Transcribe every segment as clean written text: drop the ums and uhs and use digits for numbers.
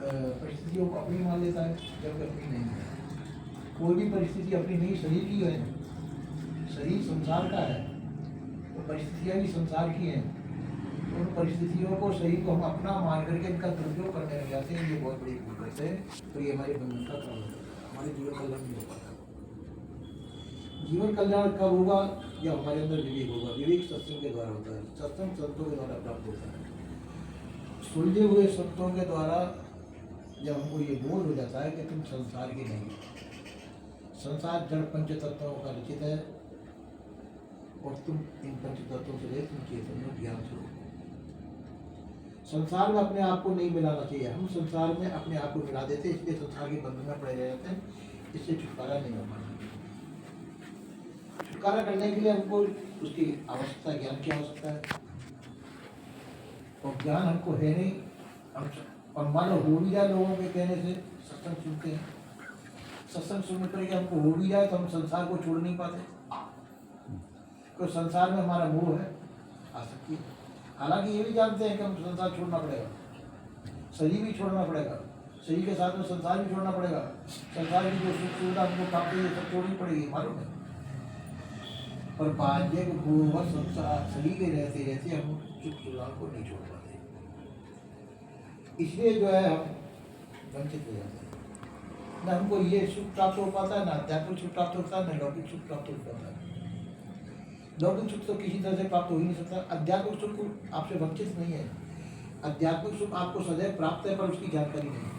परिस्थितियों को अपनी मान लेता है, जबकि अपनी नहीं है। कोई भी परिस्थिति अपनी नहीं, शरीर की है। शरीर संसार का है, तो परिस्थितियाँ भी संसार की हैं। उन परिस्थितियों को, शरीर को हम अपना मान करके इनका दुरुपयोग करने लग जाते हैं, ये बहुत बड़ी भूल करते हैं। तो ये हमारे बंधन का कारण होता है, हमारे जीवन कल्याण नहीं हो पाता। जीवन कल्याण कब होगा? जब हमारे अंदर विवेक होगा। विवेक सत्संग के द्वारा होता है, सत्संग संतों के द्वारा प्राप्त होता है। सुलझे हुए संतों के द्वारा जब हमको ये बोध हो जाता है कि तुम संसार के नहीं, संसार जड़ पंच तत्वों का रचित है और तुम इन पंच तत्वों से तुम चेतन हो, ज्ञान स्वरूप। संसार में अपने आप को नहीं मिलाना चाहिए। हम संसार में अपने आप को मिला देते, इसलिए संसार के बंधन में पड़े रह जाते हैं, इससे छुटकारा नहीं हो पाता। छुटकारा करने के लिए हमको उसकी आवश्यकता, ज्ञान की आवश्यकता है, और ज्ञान हमको है नहीं। हम और मान लो हो भी जाए लोगों के कहने से, सत्संग सुनते हैं, सत्संग सुनने पर हमको हो भी जाए तो हम संसार को छोड़ नहीं पाते, तो संसार में हमारा मोह है, आसक्ति है। हालांकि ये भी जानते हैं कि हम संसार छोड़ना पड़ेगा, शरीर भी छोड़ना पड़ेगा, शरीर के साथ में संसार भी छोड़ना पड़ेगा। संसार की जो सुख सुविधा हमको प्राप्त है, ये सब छोड़नी पड़ेगी, मालूम है। पर बाह्य को संसार शरीर के रहते रहते हम सुख सुविधा को नहीं छोड़ पाते, इसलिए जो है हम वंचित हो जाते हैं। न हमको ये सुख प्राप्त हो पाता है, न आध्यात्मिक सुख प्राप्त होता है, न लौकिक सुख प्राप्त हो पाता है। लौकिक सुख तो किसी तरह से प्राप्त हो ही नहीं सकता। आध्यात्मिक सुख आपसे वंचित नहीं है। आध्यात्मिक सुख आपको सदैव प्राप्त है, पर उसकी जानकारी नहीं है।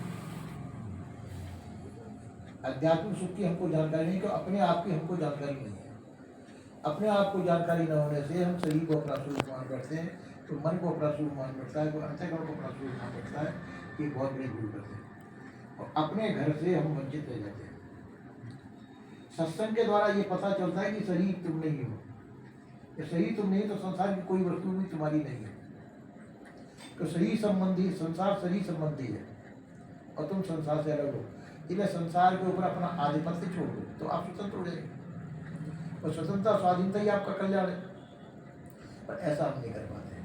आध्यात्मिक सुख की हमको जानकारी नहीं, तो अपने आप की हमको जानकारी नहीं है। अपने आप को जानकारी न होने से हम शरीर को अपना स्वरूप मान बैठते हैं, तो मन को अपना स्वरूप मान बैठता है, तो अंतःकरण को अपना स्वरूप मान बैठता है। ये बहुत बड़ी भूल करते हैं और अपने घर से हम वंचित रह जाते हैं। सत्संग के द्वारा ये पता चलता है कि शरीर तुम नहीं हो। शरीर तुम नहीं तो संसार की कोई वस्तु भी तुम्हारी नहीं है। तो शरीर संबंधी, संसार शरीर संबंधी है और तुम संसार से अलग हो। इसलिए संसार के ऊपर अपना आधिपत्य छोड़ दो तो आप स्वतंत्र हो जाएंगे, और स्वतंत्रता स्वाधीनता ही आपका कल्याण है। पर ऐसा हम नहीं कर पाते।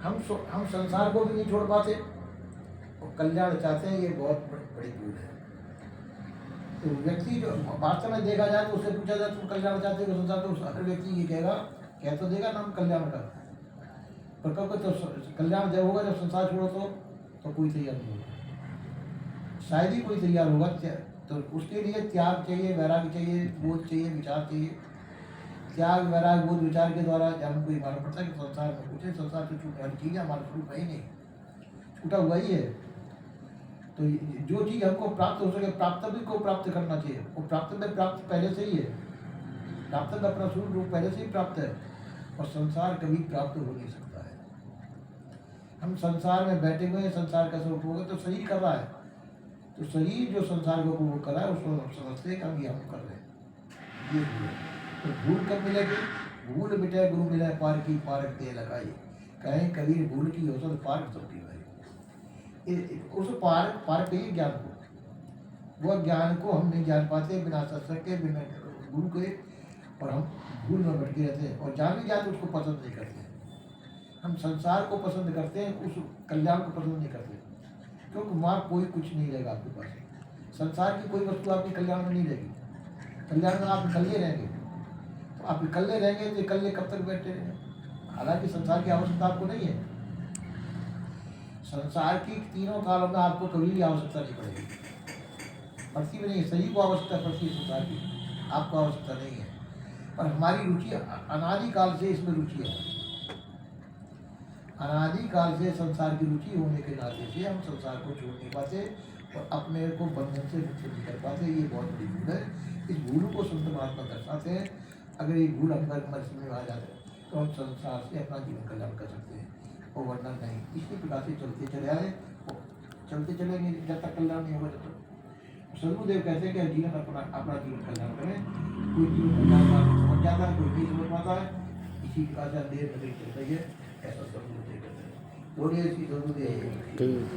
हम संसार को भी नहीं छोड़ पाते और कल्याण चाहते हैं, ये बहुत बड़ी भूल है। तो व्यक्ति जो वास्तव में देखा जाए तो उससे पूछा जाए तुम कल्याण चाहते हो संसार, तो हर व्यक्ति ये कहेगा, कह तो देगा नाम कल्याण का, पर कब तो कल्याण जब होगा जब संसार छोड़ो तो कोई तैयार नहीं होगा। शायद ही कोई तैयार होगा। तो उसके लिए त्याग चाहिए, वैराग्य चाहिए, बोध चाहिए, विचार चाहिए। त्याग, वैराग्य, बोध, विचार के द्वारा जब हमको ये मालूम पड़ता है कि संसार में कुछ है, संसार से छूटने वाली चीज़ हमारा स्वरूप है ही नहीं, छूटा हुआ ही है। तो जो चीज़ हमको प्राप्त हो सके, प्राप्तव्य को प्राप्त करना चाहिए। वो प्राप्तव्य प्राप्त पहले से ही है, प्राप्तव्य अपना स्वरूप रूप पहले से ही प्राप्त है, और संसार कभी प्राप्त हो नहीं सकता है। हम संसार में बैठे हुए हैं, संसार का स्वरूप होगा तो शरीर कर रहा है, तो शरीर जो संसार को उपभोग कर रहा है उसको हम समझते हैं कि हम ये हम कर रहे हैं। ये भूल है। तो भूल कब मिलेगी? भूल मिटे गुरु मिले पार की, पारक दे लगाई। कहें कबीर भूल की हो तो पारक सबकी भाई। उस पारक ही ज्ञान को, वह ज्ञान को हम नहीं जान पाते बिना सत्संग के, बिना गुरु के, और हम भूल में भटके रहते हैं। और जान भी जाते उसको पसंद नहीं करते हैं। हम संसार को पसंद करते हैं, उस कल्याण को पसंद नहीं करते, क्योंकि वहाँ कोई कुछ नहीं रहेगा आपके पास। संसार की कोई वस्तु आपके कल्याण में नहीं रहेगी। कल्याण में आप इकल्ले रहेंगे, तो आप इकल्ले रहेंगे तो इकल्ले कब तक बैठे रहेंगे? हालांकि संसार की आवश्यकता आपको नहीं है। संसार की तीनों कालों में आपको कभी भी आवश्यकता नहीं पड़ेगी, पड़ती भी नहीं है। शरीर को आवश्यकता पड़ती है संसार की, आपको आवश्यकता नहीं है। पर हमारी रुचि अनादिकाल से इसमें रुचि है। अनादिकाल से संसार की रुचि होने के नाते से हम संसार को छोड़ नहीं पाते और अपने को बंधन से मुक्त नहीं कर पाते। ये बहुत बड़ी भूल है। इस भूल को संत महात्मा दर्शाते हैं। अगर ये भूल हमारे समझ में आ जाए तो हम संसार से अपना जीवन कल्याण कर सकते हैं, और वरना नहीं। इसी प्रकार से चलते चले आए, चलते चलेंगे जब तक कल्याण नहीं होगा। जब तक सदगुरुदेव कहते हैं कि जीवन अपना जीवन कल्याण करें। कोई जीवन कल्याण समझ जाता है, कोई नहीं समझ पाता है। इसी प्रकार से अंधेर नजर चल रही है, ऐसा सदगुरुदेव कहते हैं। बोलिए श्री सदगुरुदेव।